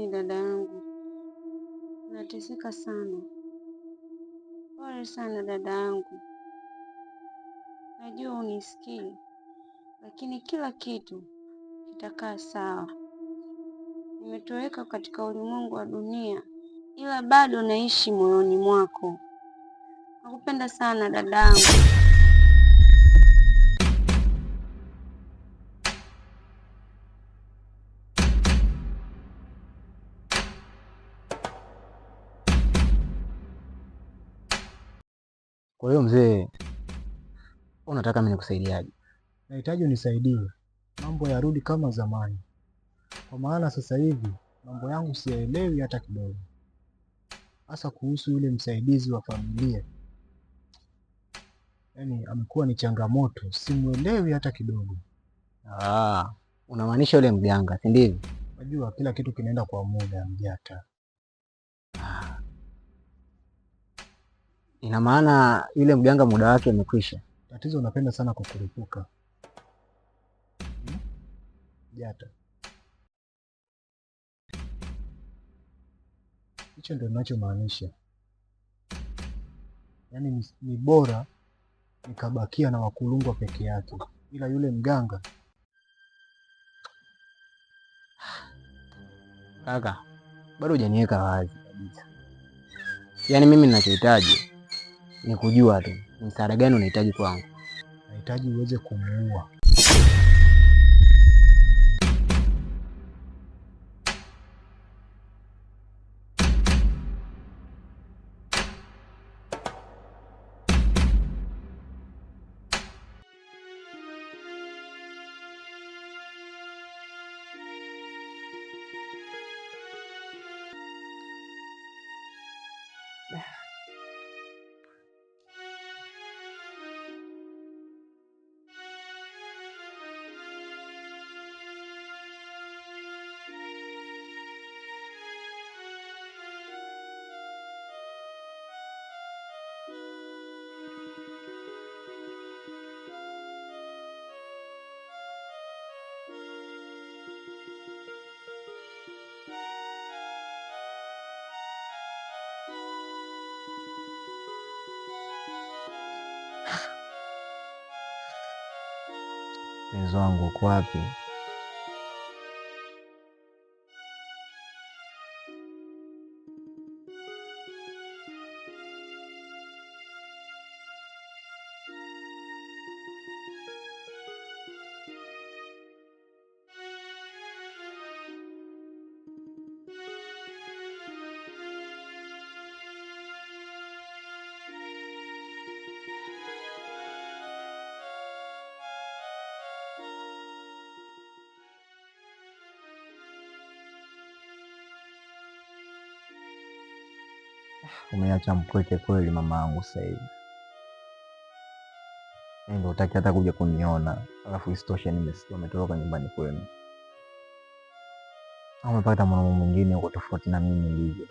Jamani dada yangu, nateseka sana. Pole sana dada yangu, najua unisikii, lakini kila kitu kitakaa sawa. Nimetoweka katika ulimwengu wa dunia, ila bado naishi moyoni mwako. Nakupenda sana dada yangu. Kwa hiyo mzee, unataka mimi nikusaidiaje? Nahitaji unisaidie mambo yarudi kama zamani, kwa maana sasa hivi mambo yangu siyaelewi hata kidogo, hasa kuhusu yule msaidizi wa familia. Yaani amekuwa ni changamoto, simuelewi hata kidogo. Unamaanisha yule mganga, si ndivyo? Najua kila kitu kinaenda kwa muda Mjata. Ina maana yule mganga muda wake umekwisha. Tatizo unapenda sana kukurupuka. Mjata. Hicho ndio ninachomaanisha. Yaani ni bora nikabakia na Wakulungwa peke yake, ila yule mganga. Kaka, bado hujaniweka wazi kabisa. Yaani mimi ninachohitaji ni kujua tu msaada gani unahitaji kwangu. Nahitaji uweze kumuua. Mpenzi wangu uko wapi? Umeacha mpweke kweli mama yangu sasa hivi. Ndio utaki hata kuja kuniona, alafu isitoshe nimesikia umetoroka nyumbani kwenu. Au umepata mwanaume mwingine uko tofauti na mimi nilivyo.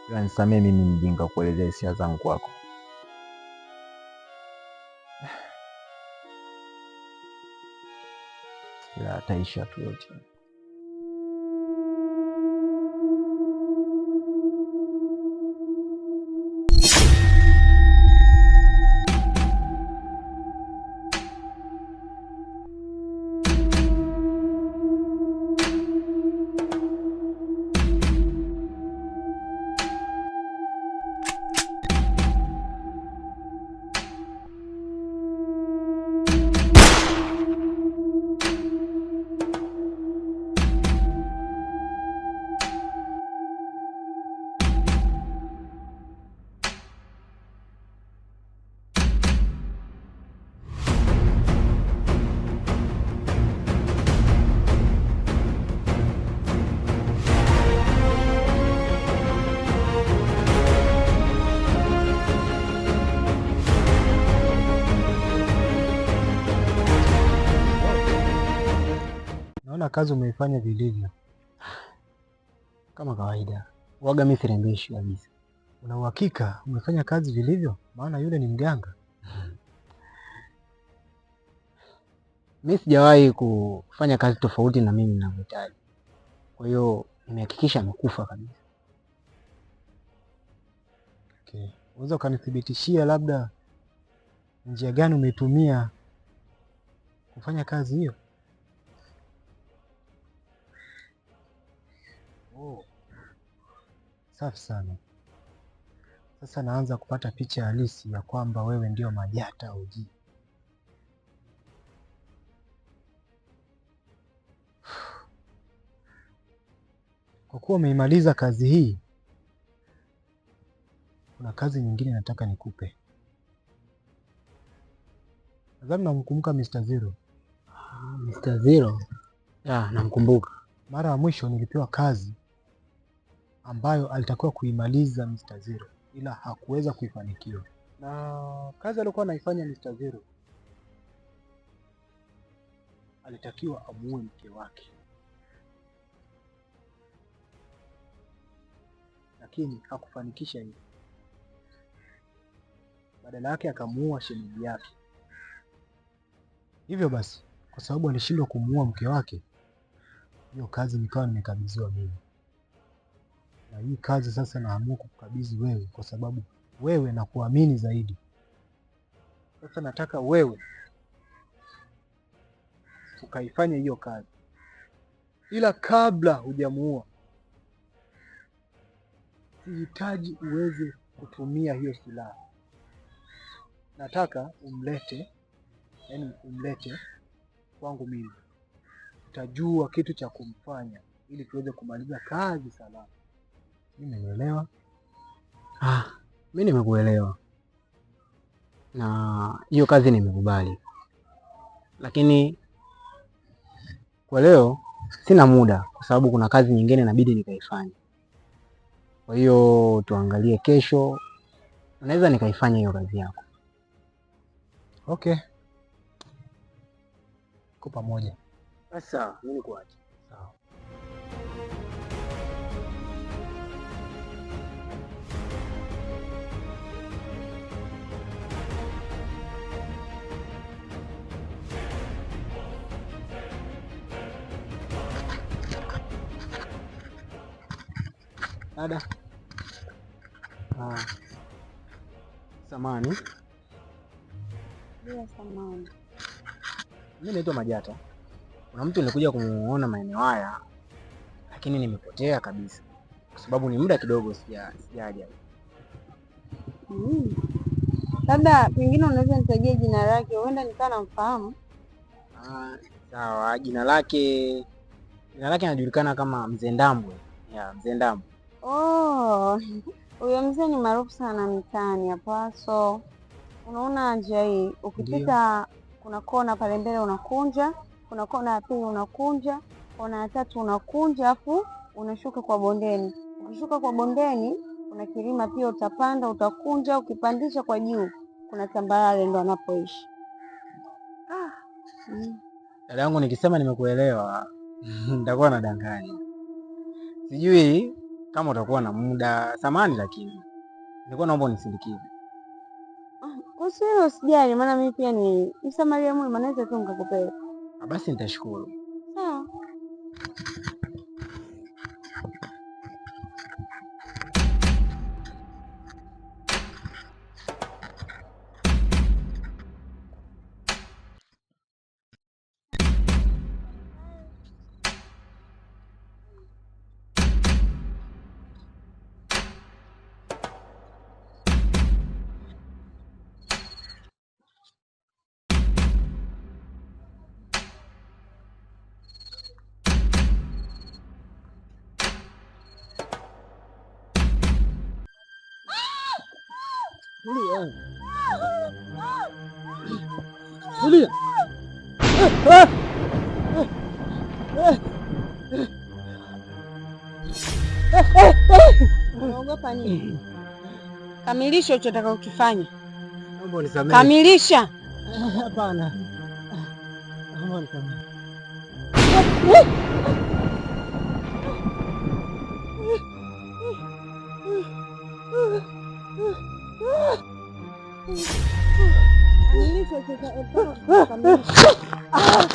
Ila nisamee mimi mjinga kuelezea hisia zangu kwako. Ila ataisha tu yote. Naona kazi umeifanya vilivyo. Kama kawaida. Waga mimi sirembeshi kabisa. Una uhakika umefanya kazi vilivyo? Maana yule ni mganga. Mimi sijawahi kufanya kazi tofauti na mimi ninavyohitaji. Kwa hiyo nimehakikisha amekufa kabisa. Okay. Unaweza ukanithibitishia labda njia gani umetumia kufanya kazi hiyo? Oh. Safi sana. Sasa naanza kupata picha halisi ya kwamba wewe ndio Majata OG. Kwa kuwa umeimaliza kazi hii, kuna kazi nyingine nataka nikupe. Nadhani namkumbuka Mr. Zero. Mr. Zero? Ya, namkumbuka. Mara ya mwisho nilipewa kazi ambayo alitakiwa kuimaliza Mr. Zero, ila hakuweza kuifanikiwa. Na kazi alikuwa anaifanya Mr. Zero, alitakiwa amuue mke wake, lakini hakufanikisha hilo. Badala yake akamuua shemeji yake. Hivyo basi, kwa sababu alishindwa kumuua mke wake, hiyo kazi nikawa nimekabidhiwa mimi. Na hii kazi sasa naamua kukabidhi wewe, kwa sababu wewe nakuamini zaidi. Sasa nataka wewe ukaifanya hiyo kazi, ila kabla hujamuua, sihitaji uweze kutumia hiyo silaha. Nataka umlete kwangu mimi. Utajua kitu cha kumfanya ili tuweze kumaliza kazi salama. Mimi nimeelewa. Mimi nimekuelewa na hiyo kazi nimekubali, lakini kwa leo sina muda, kwa sababu kuna kazi nyingine inabidi nikaifanye. Kwa hiyo tuangalie kesho, unaweza nikaifanya hiyo kazi yako. Okay, tuko pamoja. Sawa, mimi nikuache. Sawa. Dada. Samani. Bila samani. Mimi naitwa Majata. Kuna mtu nilikuja kumuona maeneo haya, lakini nimepotea kabisa, kwa sababu ni muda kidogo sijaja. Labda pengine unaweza nitajia jina lake, huenda nikawa namfahamu. Sawa, jina lake anajulikana kama Mzee Ndambwe. Ya, Mzee Ndambwe. Oh, huyo mzee ni maarufu sana mitaani hapa. So unaona njia hii ukipita, kuna kona pale mbele unakunja, kuna kona ya pili unakunja, kona ya tatu unakunja, afu unashuka kwa bondeni. Ukishuka kwa bondeni kuna kilima pia utapanda, utakunja, ukipandisha kwa juu kuna tambarare, ndo anapoishi. Dada yangu, nikisema nimekuelewa nitakuwa nadanganya. Sijui kama utakuwa na muda. Samahani, lakini nilikuwa naomba unisindikize. Usijali, maana mimi pia ni msamaria mwema, naweza tu nikakupeleka. Basi nitashukuru. Sawa. Tulia. Unaogopa nini? Kamilisha unachotaka ukifanya. Naomba unisamehe. Kamilisha. Hapana. Naomba unisamehe. Kamilisha unachotaka ukifanya. Ah!